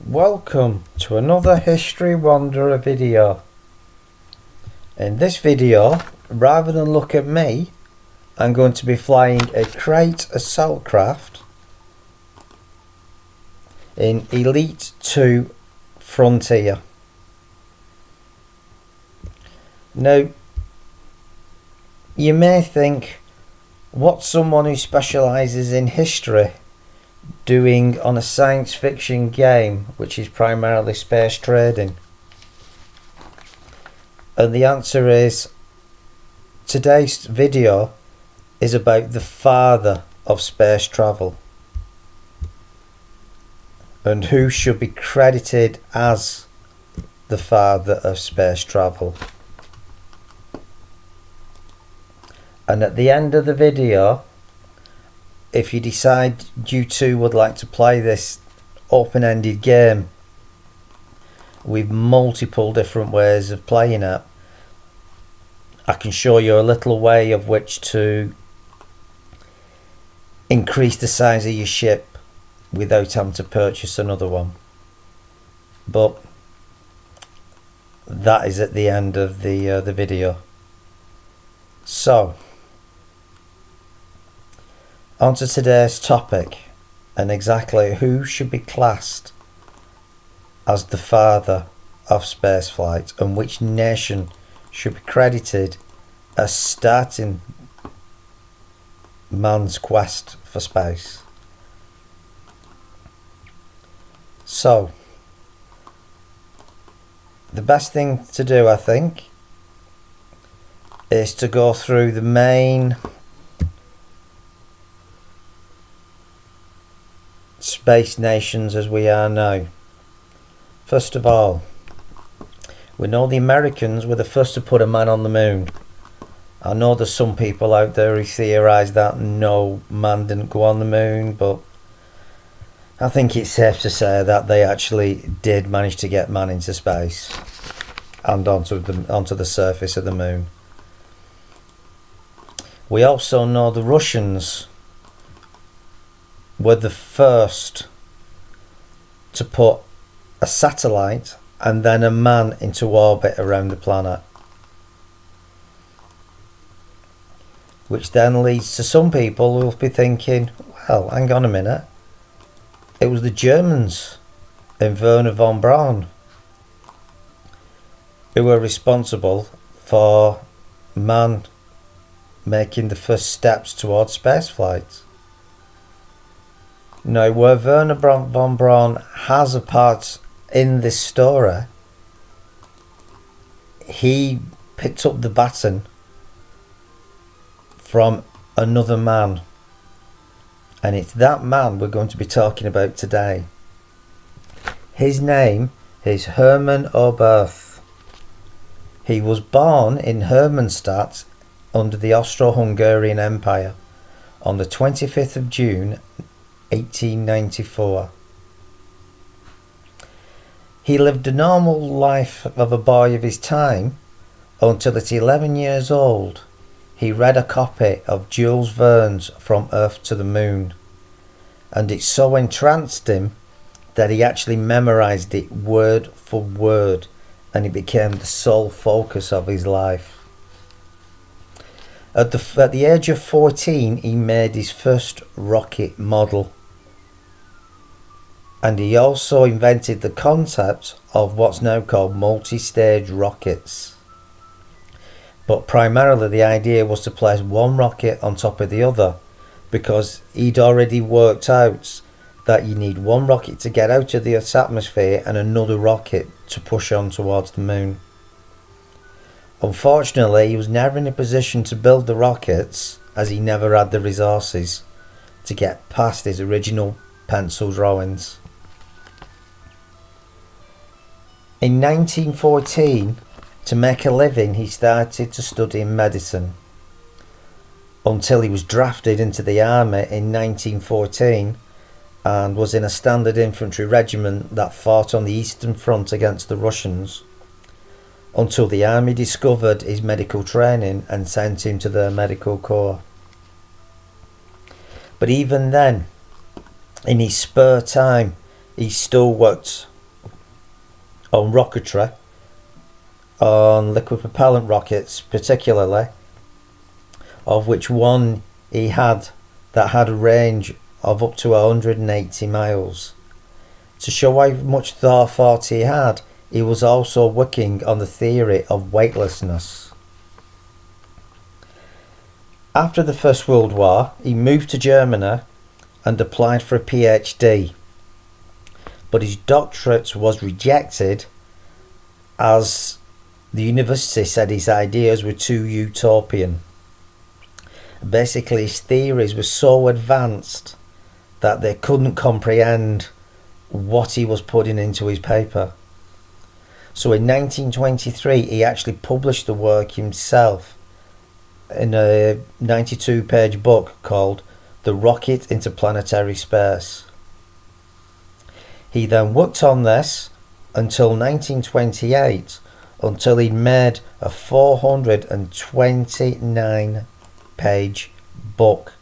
Welcome to another History Wanderer video. In this video, rather than look at me, I'm going to be flying a Crate assault craft in Elite 2 Frontier. Now, you may think, what's someone who specialises in history doing on a science fiction game which is primarily space trading? And the answer is, today's video is about the father of space travel and who should be credited as the father of space travel. And at the end of the video, if you decide you too would like to play this open-ended game with multiple different ways of playing it, I can show you a little way of which to increase the size of your ship without having to purchase another one. But that is at the end of the video. So, on to today's topic, and exactly who should be classed as the father of spaceflight and which nation should be credited as starting man's quest for space. So, the best thing to do, I think, is to go through the main space nations as we are now. First of all, we know the Americans were the first to put a man on the moon. I know there's some people out there who theorise that no, man didn't go on the moon, but I think it's safe to say that they actually did manage to get man into space and onto the surface of the moon. We also know the Russians were the first to put a satellite and then a man into orbit around the planet, which then leads to some people who will be thinking, well, hang on a minute, it was the Germans in Werner von Braun who were responsible for man making the first steps towards spaceflight. Now, where Werner von Braun has a part in this story, he picked up the baton from another man, and it's that man we're going to be talking about today. His name is Hermann Oberth. He was born in Hermannstadt under the Austro-Hungarian Empire on the 25th of June 1894. He lived a normal life of a boy of his time until at 11 years old he read a copy of Jules Verne's From Earth to the Moon, and it so entranced him that he actually memorised it word for word, and it became the sole focus of his life. At the age of 14, he made his first rocket model, and he also invented the concept of what's now called multi-stage rockets. But primarily the idea was to place one rocket on top of the other, because he'd already worked out that you need one rocket to get out of the Earth's atmosphere and another rocket to push on towards the moon. Unfortunately, he was never in a position to build the rockets, as he never had the resources to get past his original pencil drawings. In 1914, to make a living, he started to study medicine until he was drafted into the army in 1914 and was in a standard infantry regiment that fought on the Eastern Front against the Russians, until the army discovered his medical training and sent him to their medical corps. But even then, in his spare time, he still worked on rocketry, on liquid propellant rockets particularly, of which one he had that had a range of up to 180 miles. To show how much thought he had, he was also working on the theory of weightlessness. After the First World War, he moved to Germany and applied for a PhD, but his doctorate was rejected as the university said his ideas were too utopian. Basically, his theories were so advanced that they couldn't comprehend what he was putting into his paper. So in 1923, he actually published the work himself in a 92-page book called The Rocket into Planetary Space. He then worked on this until 1928, until he made a 429-page book,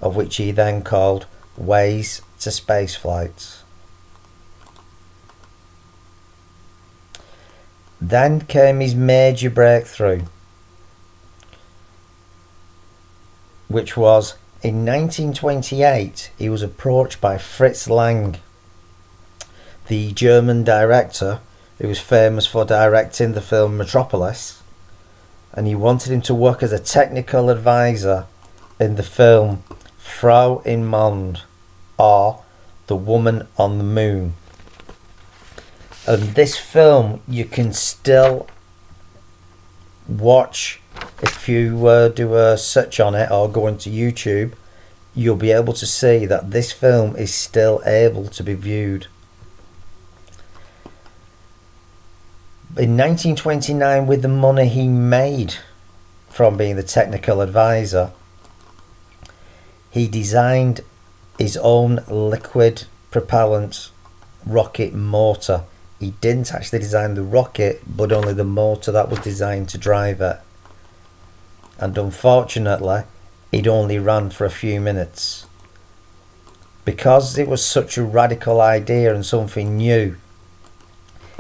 of which he then called Ways to Spaceflight. Then came his major breakthrough, which was in 1928 he was approached by Fritz Lang, the German director who was famous for directing the film Metropolis, and he wanted him to work as a technical advisor in the film Frau im Mond, or The Woman on the Moon. And this film you can still watch. If you do a search on it or go into YouTube, you'll be able to see that this film is still able to be viewed. In 1929, with the money he made from being the technical advisor, he designed his own liquid propellant rocket motor. He didn't actually design the rocket, but only the motor that was designed to drive it. And unfortunately, it only ran for a few minutes. Because it was such a radical idea and something new,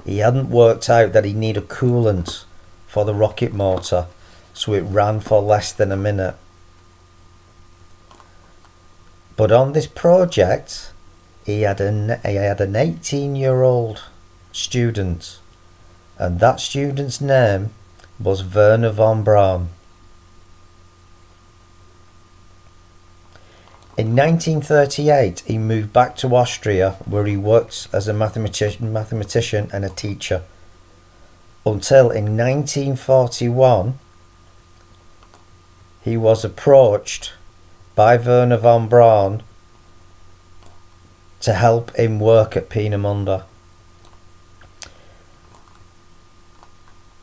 he hadn't worked out that he needed coolant for the rocket motor, so it ran for less than a minute. But on this project, he had an 18-year-old student, and that student's name was Wernher von Braun. In 1938, he moved back to Austria, where he worked as a mathematician and a teacher, until in 1941 he was approached by Wernher von Braun to help him work at Peenemünde.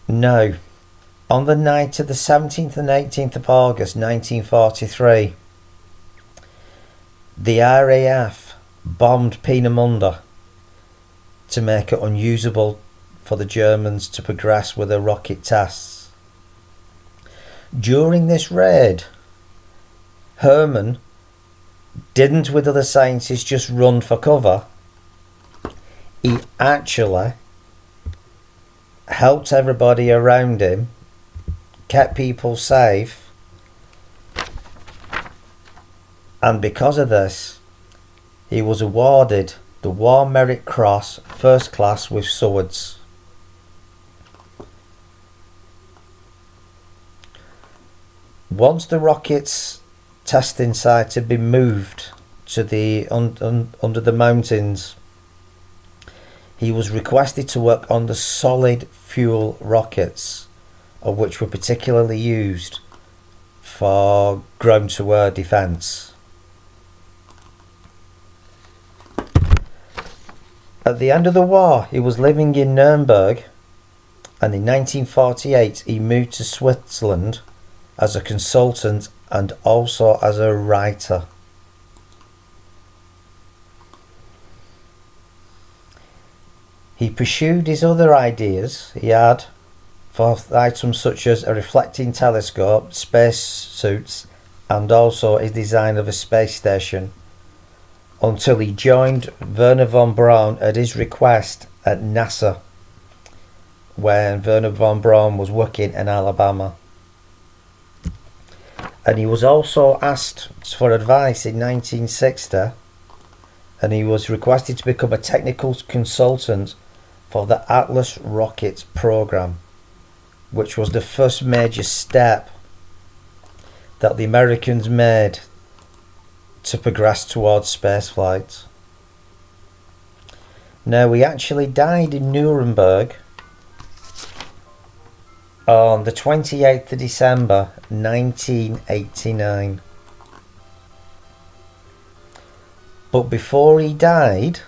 Now, on the night of the 17th and 18th of August 1943, the RAF bombed Peenemünde to make it unusable for the Germans to progress with their rocket tests. During this raid, Hermann didn't, with other scientists, just run for cover. He actually helped everybody around him, kept people safe, and because of this, he was awarded the War Merit Cross First Class with swords. Once the rocket's testing site had been moved to the under the mountains, he was requested to work on the solid fuel rockets, of which were particularly used for ground-to-air defence. At the end of the war, he was living in Nuremberg, and in 1948 he moved to Switzerland as a consultant and also as a writer. He pursued his other ideas he had for items such as a reflecting telescope, space suits, and also his design of a space station, until he joined Wernher von Braun at his request at NASA when Werner von Braun was working in Alabama. And he was also asked for advice in 1960, and he was requested to become a technical consultant for the Atlas rocket program, which was the first major step that the Americans made to progress towards spaceflight. Now, he actually died in Nuremberg on the 28th of December 1989. But before he died,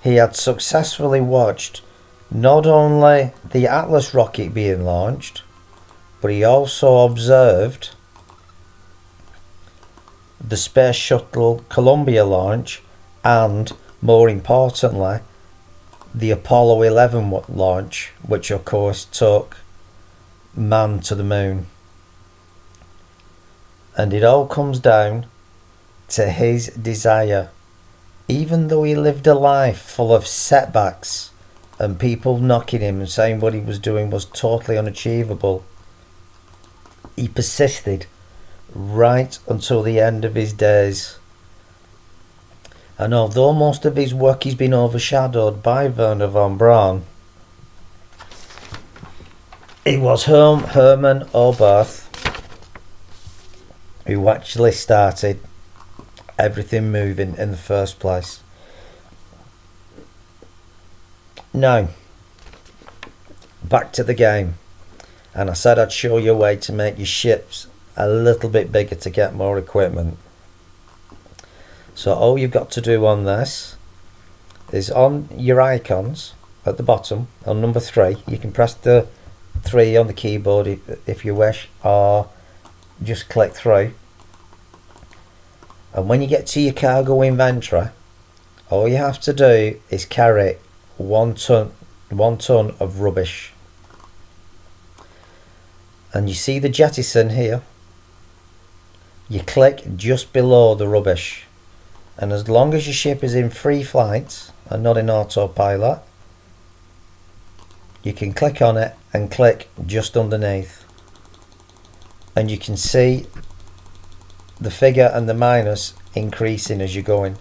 he had successfully watched not only the Atlas rocket being launched, but he also observed the Space Shuttle Columbia launch, and more importantly, the Apollo 11 launch, which of course took man to the moon. And it all comes down to his desire. Even though he lived a life full of setbacks and people knocking him and saying what he was doing was totally unachievable, he persisted right until the end of his days. And although most of his work has been overshadowed by Werner von Braun, it was Hermann Oberth who actually started everything moving in the first place. Now, back to the game. And I said I'd show you a way to make your ships a little bit bigger to get more equipment. So all you've got to do on this is on your icons at the bottom, on number 3, you can press the 3 on the keyboard if you wish, or just click through. And when you get to your cargo inventory, all you have to do is carry 1 ton of rubbish. And you see the jettison here, you click just below the rubbish, and as long as your ship is in free flight and not in autopilot, you can click on it and click just underneath, and you can see the figure and the minus increasing as you're going.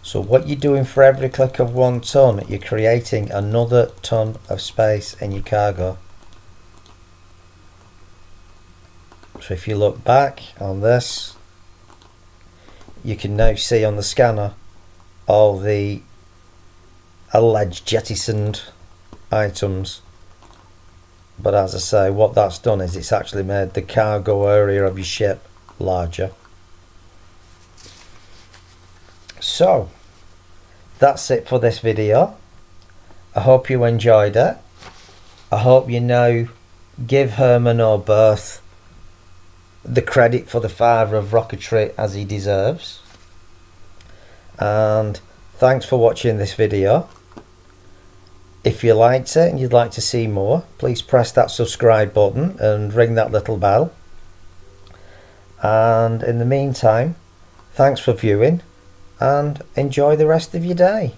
So what you're doing for every click of 1 ton, you're creating another ton of space in your cargo. So if you look back on this, you can now see on the scanner all the alleged jettisoned items. But as I say, what that's done is it's actually made the cargo area of your ship larger. So that's it for this video. I hope you enjoyed it. I hope you now give Hermann Oberth the credit for the father of rocketry as he deserves. And thanks for watching this video. If you liked it and you'd like to see more, please press that subscribe button and ring that little bell. And in the meantime, thanks for viewing and enjoy the rest of your day.